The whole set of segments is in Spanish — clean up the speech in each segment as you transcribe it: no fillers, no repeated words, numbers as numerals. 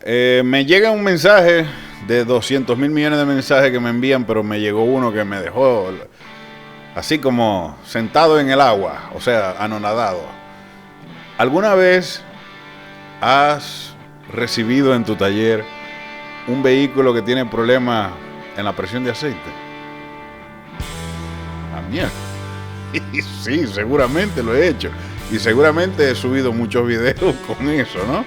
Me llega un mensaje de 200.000 millones de mensajes que me envían, pero me llegó uno que me dejó así como sentado en el agua, o sea, anonadado. ¿Alguna vez has recibido en tu taller un vehículo que tiene problemas en la presión de aceite? A mierda. Sí, seguramente lo he hecho. Y seguramente he subido muchos videos con eso, ¿no?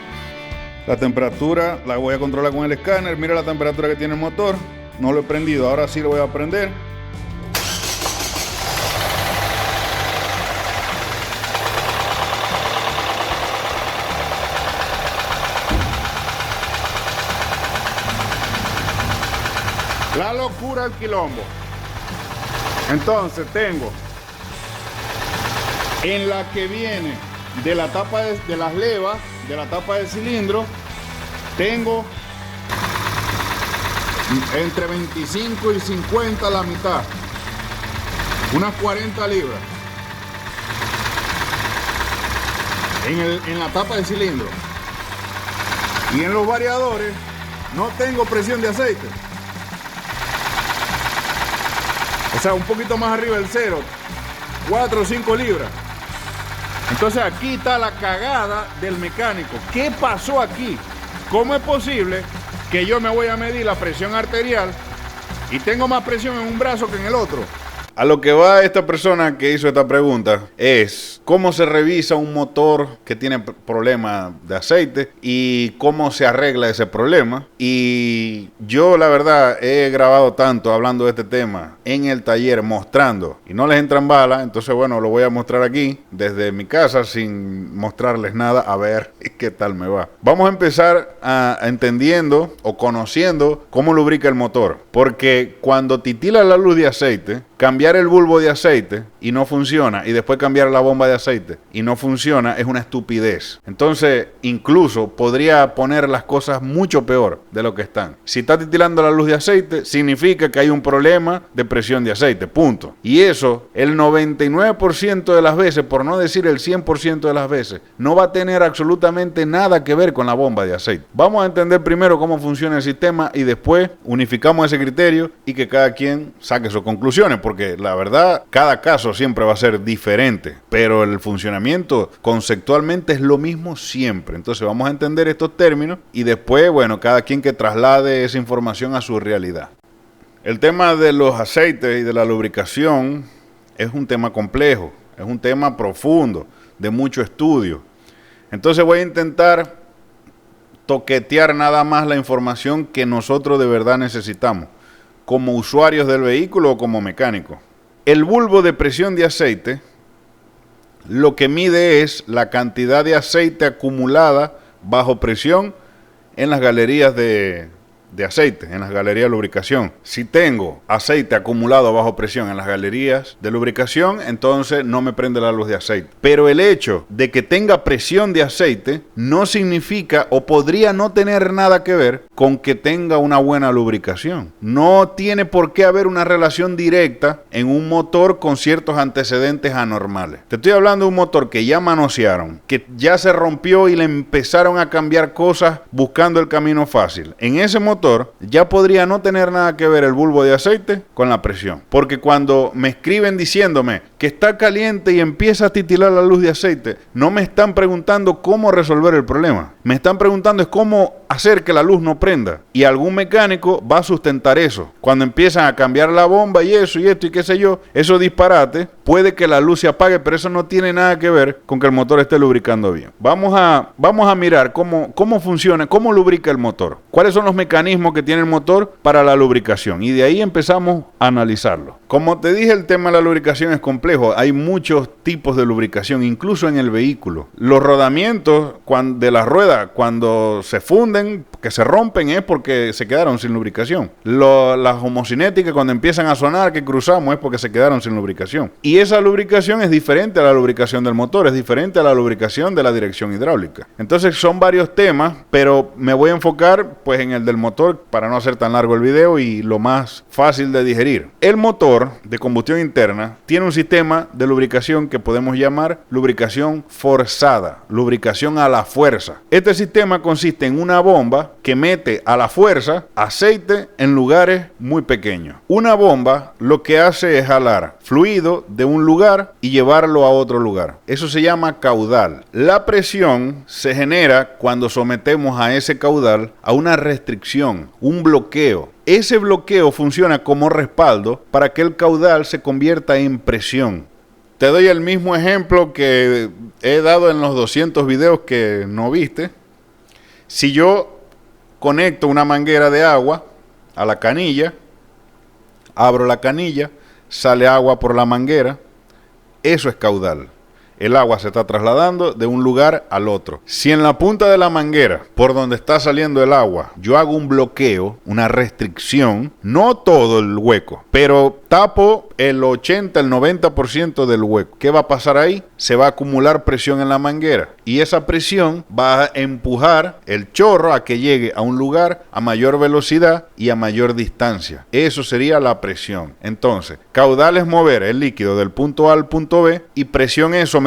La temperatura la voy a controlar con el escáner. Mira la temperatura que tiene el motor. No lo he prendido, ahora sí lo voy a prender. La locura al quilombo. Entonces tengo en la que viene de la tapa de las levas, de la tapa del cilindro, tengo entre 25 y 50 la mitad, unas 40 libras en la tapa del cilindro. Y en los variadores no tengo presión de aceite, o sea, un poquito más arriba del cero, 4 o 5 libras. Entonces aquí está la cagada del mecánico. ¿Qué pasó aquí? ¿Cómo es posible que yo me voy a medir la presión arterial y tengo más presión en un brazo que en el otro? A lo que va esta persona que hizo esta pregunta es cómo se revisa un motor que tiene problemas de aceite y cómo se arregla ese problema. Y yo la verdad he grabado tanto hablando de este tema en el taller mostrando y no les entran balas, entonces bueno, lo voy a mostrar aquí desde mi casa sin mostrarles nada, a ver qué tal me va. Vamos a empezar entendiendo o conociendo cómo lubrica el motor, porque cuando titila la luz de aceite, cambiar el bulbo de aceite y no funciona, y después cambiar la bomba de aceite y no funciona, es una estupidez. Entonces, incluso podría poner las cosas mucho peor de lo que están. Si está titilando la luz de aceite, significa que hay un problema de presión de aceite, punto. Y eso, el 99% de las veces, por no decir el 100% de las veces, no va a tener absolutamente nada que ver con la bomba de aceite. Vamos a entender primero cómo funciona el sistema y después unificamos ese criterio y que cada quien saque sus conclusiones, porque la verdad, cada caso siempre va a ser diferente, pero el funcionamiento conceptualmente es lo mismo siempre. Entonces vamos a entender estos términos y después, bueno, cada quien que traslade esa información a su realidad. El tema de los aceites y de la lubricación es un tema complejo, es un tema profundo, de mucho estudio. Entonces voy a intentar toquetear nada más la información que nosotros de verdad necesitamos, como usuarios del vehículo o como mecánicos. El bulbo de presión de aceite lo que mide es la cantidad de aceite acumulada bajo presión en las galerías de aceite, en las galerías de lubricación. Si tengo aceite acumulado bajo presión en las galerías de lubricación, entonces no me prende la luz de aceite. Pero el hecho de que tenga presión de aceite no significa o podría no tener nada que ver con que tenga una buena lubricación. No tiene por qué haber una relación directa en un motor con ciertos antecedentes anormales. Te estoy hablando de un motor que ya manosearon, que ya se rompió y le empezaron a cambiar cosas buscando el camino fácil. En ese motor ya podría no tener nada que ver el bulbo de aceite con la presión, porque cuando me escriben diciéndome que está caliente y empieza a titilar la luz de aceite, no me están preguntando cómo resolver el problema, me están preguntando es cómo hacer que la luz no prenda, y algún mecánico va a sustentar eso. Cuando empiezan a cambiar la bomba y eso y esto y qué sé yo, esos disparates, puede que la luz se apague, pero eso no tiene nada que ver con que el motor esté lubricando bien. Vamos a mirar cómo funciona, cómo lubrica el motor, cuáles son los mecanismos que tiene el motor para la lubricación, y de ahí empezamos a analizarlo. Como te dije, el tema de la lubricación es complejo, hay muchos tipos de lubricación, incluso en el vehículo. Los rodamientos de la rueda, cuando se funden, que se rompen, es porque se quedaron sin lubricación. Las homocinéticas, cuando empiezan a sonar, que cruzamos, es porque se quedaron sin lubricación. Y esa lubricación es diferente a la lubricación del motor, es diferente a la lubricación de la dirección hidráulica. Entonces son varios temas, pero me voy a enfocar pues en el del motor para no hacer tan largo el video y lo más fácil de digerir. El motor de combustión interna tiene un sistema de lubricación que podemos llamar lubricación forzada, lubricación a la fuerza. Este sistema consiste en una bomba que mete a la fuerza aceite en lugares muy pequeños. Una bomba lo que hace es jalar fluido de un lugar y llevarlo a otro lugar. Eso se llama caudal. La presión se genera cuando sometemos a ese caudal a una restricción, un bloqueo. Ese bloqueo funciona como respaldo para que el caudal se convierta en presión. Te doy el mismo ejemplo que he dado en los 200 videos que no viste. Si yo conecto una manguera de agua a la canilla, abro la canilla, sale agua por la manguera, eso es caudal. El agua se está trasladando de un lugar al otro. Si en la punta de la manguera, por donde está saliendo el agua, yo hago un bloqueo, una restricción, no todo el hueco, pero tapo el 80, el 90% del hueco. ¿Qué va a pasar ahí? Se va a acumular presión en la manguera y esa presión va a empujar el chorro a que llegue a un lugar a mayor velocidad y a mayor distancia. Eso sería la presión. Entonces, caudal es mover el líquido del punto A al punto B y presión es someter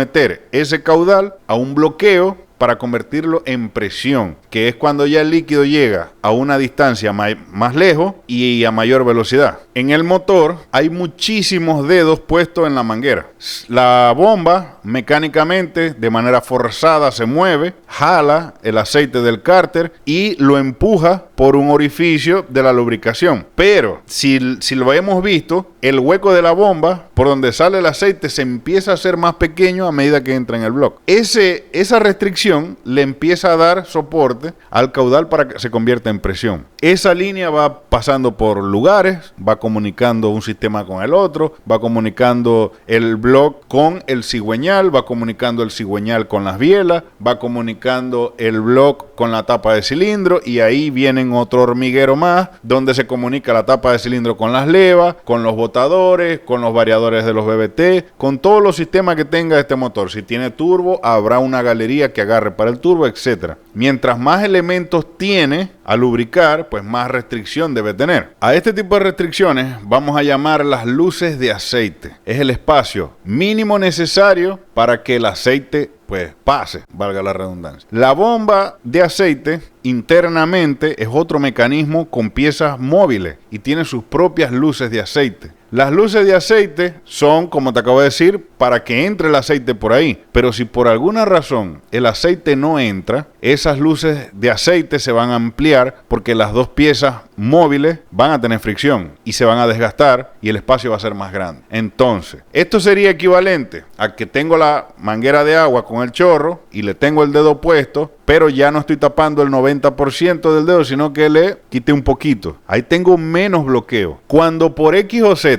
ese caudal a un bloqueo para convertirlo en presión, que es cuando ya el líquido llega a una distancia más lejos y a mayor velocidad. En el motor hay muchísimos dedos puestos en la manguera. La bomba mecánicamente, de manera forzada, se mueve, jala el aceite del cárter y lo empuja por un orificio de la lubricación. Pero si lo hemos visto, el hueco de la bomba, por donde sale el aceite, se empieza a hacer más pequeño a medida que entra en el bloque. Esa restricción le empieza a dar soporte al caudal para que se convierta en presión. Esa línea va pasando por lugares, va comunicando un sistema con el otro, va comunicando el bloque con el cigüeñal, va comunicando el cigüeñal con las bielas, va comunicando el bloque con la tapa de cilindro y ahí vienen otro hormiguero más donde se comunica la tapa de cilindro con las levas, con los botadores, con los variadores de los BBT, con todos los sistemas que tenga este motor. Si tiene turbo, habrá una galería que agarre para el turbo, etcétera. Mientras más elementos tiene a lubricar, pues más restricción debe tener. A este tipo de restricciones vamos a llamar las luces de aceite. Es el espacio mínimo necesario para que el aceite pues pase, valga la redundancia. La bomba de aceite internamente es otro mecanismo con piezas móviles y tiene sus propias luces de aceite. Las luces de aceite son, como te acabo de decir, para que entre el aceite por ahí. Pero si por alguna razón el aceite no entra, esas luces de aceite se van a ampliar porque las dos piezas móviles van a tener fricción y se van a desgastar y el espacio va a ser más grande. Entonces, esto sería equivalente a que tengo la manguera de agua con el chorro y le tengo el dedo puesto, pero ya no estoy tapando el 90% del dedo, sino que le quité un poquito. Ahí tengo menos bloqueo. Cuando por X o Z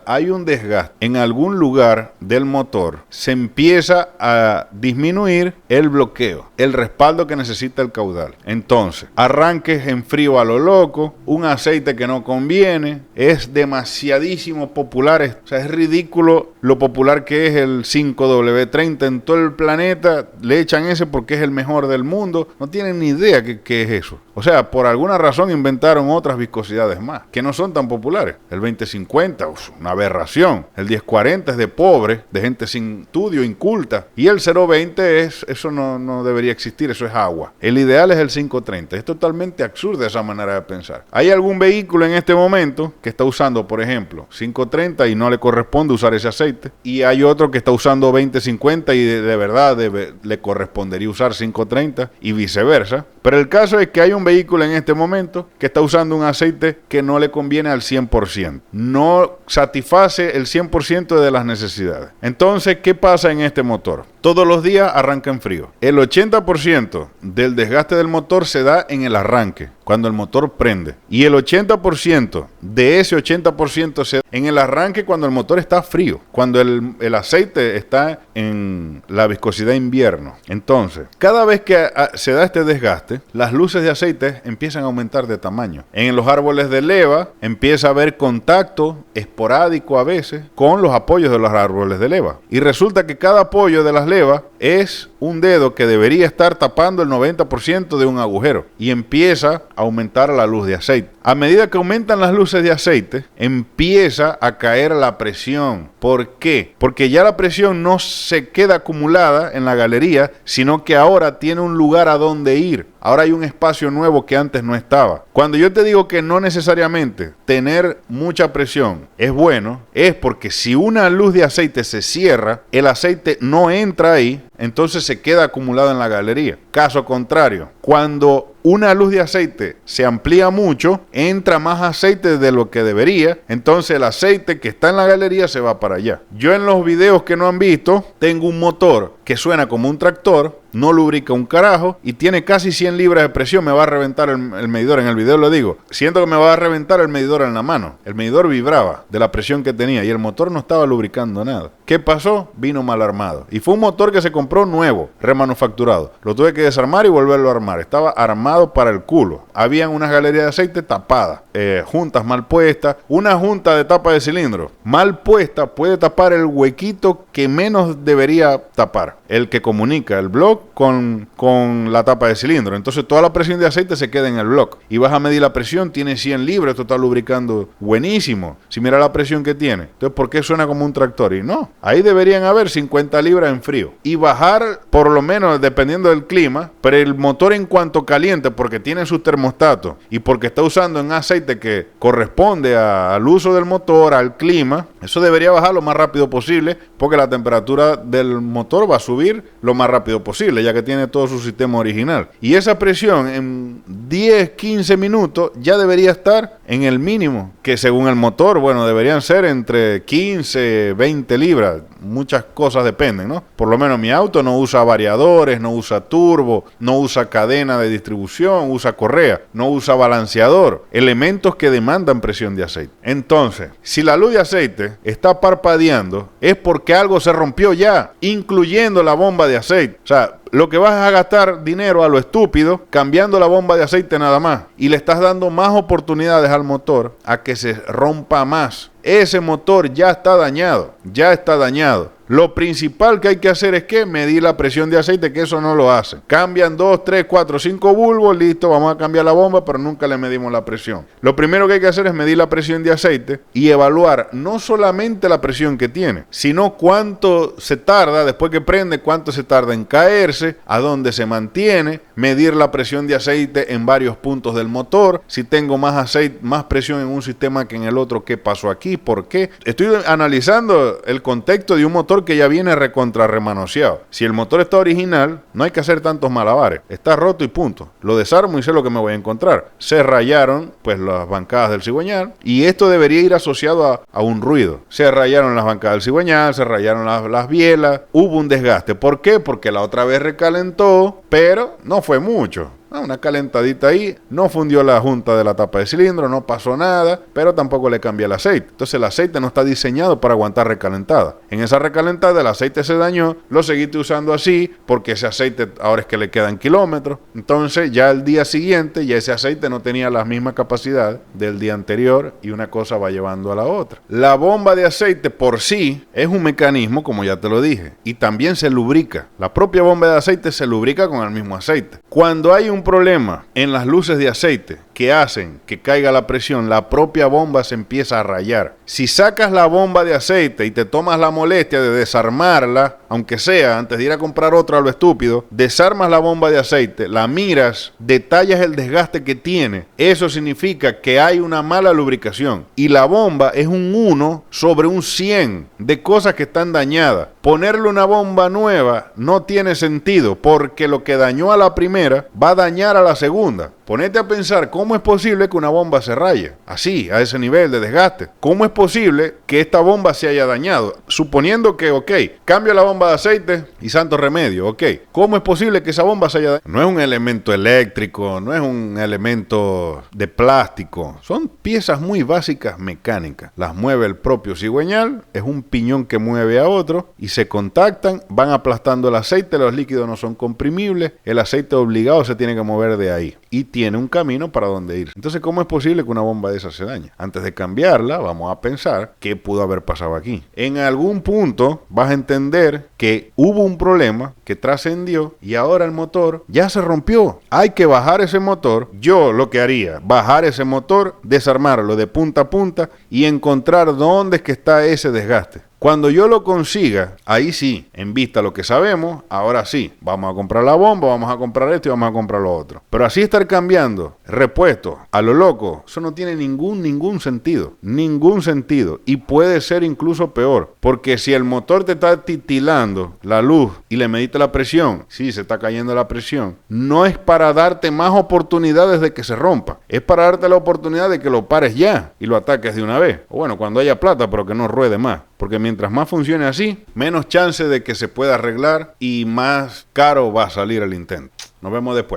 hay un desgaste en algún lugar del motor, se empieza a disminuir el bloqueo, el respaldo que necesita el caudal. Entonces, arranques en frío a lo loco, un aceite que no conviene, es demasiadísimo popular, o sea, es ridículo lo popular que es el 5W30 en todo el planeta, le echan ese porque es el mejor del mundo, no tienen ni idea qué es eso. O sea, por alguna razón inventaron otras viscosidades más, que no son tan populares. El 2050, una aberración. El 1040 es de pobre, de gente sin estudio, inculta. Y el 020 eso no debería existir, eso es agua. El ideal es el 530. Es totalmente absurda esa manera de pensar. ¿Hay algún vehículo en este momento que está usando, por ejemplo, 530 y no le corresponde usar ese aceite? Y hay otro que está usando 2050 y de verdad le correspondería usar 530 y viceversa. Pero el caso es que hay un vehículo en este momento que está usando un aceite que no le conviene al 100%. No satisface el 100% de las necesidades. Entonces, ¿qué pasa en este motor? Todos los días arranca en frío. El 80% del desgaste del motor se da en el arranque, cuando el motor prende. Y el 80% de ese 80% se da en el arranque cuando el motor está frío, cuando el aceite está en la viscosidad invierno. Entonces, cada vez que se da este desgaste, las luces de aceite empiezan a aumentar de tamaño. En los árboles de leva empieza a haber contacto esporádico a veces con los apoyos de los árboles de leva. Y resulta que cada apoyo de las levas es un dedo que debería estar tapando el 90% de un agujero y empieza a aumentar la luz de aceite. A medida que aumentan las luces luces de aceite, empieza a caer la presión. ¿Por qué? Porque ya la presión no se queda acumulada en la galería, sino que ahora tiene un lugar a donde ir. Ahora hay un espacio nuevo que antes no estaba. Cuando yo te digo que no necesariamente tener mucha presión es bueno, es porque si una luz de aceite se cierra, el aceite no entra ahí, entonces se queda acumulado en la galería. Caso contrario, cuando una luz de aceite se amplía mucho, entra más aceite de lo que debería, entonces el aceite que está en la galería se va para allá. Yo en los videos que no han visto, tengo un motor que suena como un tractor, no lubrica un carajo y tiene casi 100 libras de presión. Me va a reventar el medidor. En el video lo digo. Siento que me va a reventar el medidor en la mano. El medidor vibraba de la presión que tenía y el motor no estaba lubricando nada. ¿Qué pasó? Vino mal armado. Y fue un motor que se compró nuevo, remanufacturado. Lo tuve que desarmar y volverlo a armar. Estaba armado para el culo. Habían unas galerías de aceite tapadas, juntas mal puestas. Una junta de tapa de cilindro mal puesta puede tapar el huequito que menos debería tapar. El que comunica el block con la tapa de cilindro. Entonces toda la presión de aceite se queda en el block. Y vas a medir la presión, tiene 100 libras, esto está lubricando buenísimo. Si mira la presión que tiene. Entonces, ¿por qué suena como un tractor? Y no, ahí deberían haber 50 libras en frío. Y bajar, por lo menos, dependiendo del clima, pero el motor en cuanto caliente, porque tiene sus termostatos y porque está usando un aceite que corresponde al uso del motor, al clima, eso debería bajar lo más rápido posible, porque la temperatura del motor va a subir lo más rápido posible, ya que tiene todo su sistema original. Y esa presión en 10, 15 minutos ya debería estar en el mínimo, que según el motor, bueno, deberían ser entre 15, 20 libras. Muchas cosas dependen, ¿no? Por lo menos mi auto no usa variadores, no usa turbo, no usa cadena de distribución, usa correa, no usa balanceador, elementos que demandan presión de aceite. Entonces, si la luz de aceite está parpadeando, es porque algo se rompió ya, incluyendo la bomba de aceite. O sea, lo que vas a gastar dinero a lo estúpido cambiando la bomba de aceite nada más, y le estás dando más oportunidades al motor a que se rompa más. Ese motor ya está dañado, ya está dañado. Lo principal que hay que hacer es que medir la presión de aceite, que eso no lo hacen. Cambian 2, 3, 4, 5 bulbos, listo, vamos a cambiar la bomba, pero nunca le medimos la presión. Lo primero que hay que hacer es medir la presión de aceite y evaluar no solamente la presión que tiene, sino cuánto se tarda, después que prende, cuánto se tarda en caerse, a dónde se mantiene, medir la presión de aceite en varios puntos del motor, si tengo más aceite, más presión en un sistema que en el otro, ¿qué pasó aquí? ¿Por qué? Estoy analizando el contexto de un motor que ya viene recontra remanoseado. Si el motor está original, no hay que hacer tantos malabares. Está roto y punto. Lo desarmo y sé lo que me voy a encontrar. Se rayaron, pues, las bancadas del cigüeñal, y esto debería ir asociado a un ruido. Se rayaron las bancadas del cigüeñal, se rayaron las bielas, hubo un desgaste. ¿Por qué? Porque la otra vez recalentó, pero no fue mucho. Una calentadita ahí, no fundió la junta de la tapa de cilindro, no pasó nada, pero tampoco le cambié el aceite. Entonces el aceite no está diseñado para aguantar recalentada. En esa recalentada el aceite se dañó, lo seguiste usando así, porque ese aceite ahora es que le quedan kilómetros. Entonces ya el día siguiente ya ese aceite no tenía la misma capacidad del día anterior, y una cosa va llevando a la otra. La bomba de aceite por sí es un mecanismo, como ya te lo dije, y también se lubrica. La propia bomba de aceite se lubrica con el mismo aceite. Cuando hay un problema en las luces de aceite que hacen que caiga la presión, la propia bomba se empieza a rayar. Si sacas la bomba de aceite y te tomas la molestia de desarmarla, aunque sea antes de ir a comprar otra a lo estúpido, desarmas la bomba de aceite, la miras, detallas el desgaste que tiene, eso significa que hay una mala lubricación, y la bomba es un 1 sobre un 100 de cosas que están dañadas. Ponerle una bomba nueva no tiene sentido, porque lo que dañó a la primera va a dañar a la segunda. Ponete a pensar cómo es posible que una bomba se raye, así, a ese nivel de desgaste. ¿Cómo es posible que esta bomba se haya dañado? Suponiendo que, ok, cambio la bomba de aceite y santo remedio, ok. ¿Cómo es posible que esa bomba se haya dañado? No es un elemento eléctrico, no es un elemento de plástico. Son piezas muy básicas mecánicas. Las mueve el propio cigüeñal, es un piñón que mueve a otro y se contactan, van aplastando el aceite, los líquidos no son comprimibles, el aceite obligado se tiene que mover de ahí. y tiene un camino para donde ir. Entonces, ¿cómo es posible que una bomba de esas se dañe? Antes de cambiarla, vamos a pensar qué pudo haber pasado aquí. En algún punto vas a entender que hubo un problema que trascendió y ahora el motor ya se rompió. Hay que bajar ese motor. Yo lo que haría, bajar ese motor, desarmarlo de punta a punta y encontrar dónde es que está ese desgaste. Cuando yo lo consiga, ahí sí, en vista a lo que sabemos, ahora sí, vamos a comprar la bomba, vamos a comprar esto y vamos a comprar lo otro. Pero así estar cambiando repuestos a lo loco, eso no tiene ningún sentido, ningún sentido. Y puede ser incluso peor, porque si el motor te está titilando la luz y le mediste la presión, sí, se está cayendo la presión, no es para darte más oportunidades de que se rompa, es para darte la oportunidad de que lo pares ya y lo ataques de una vez. O bueno, cuando haya plata, pero que no ruede más. Porque mientras más funcione así, menos chance de que se pueda arreglar y más caro va a salir el intento. Nos vemos después.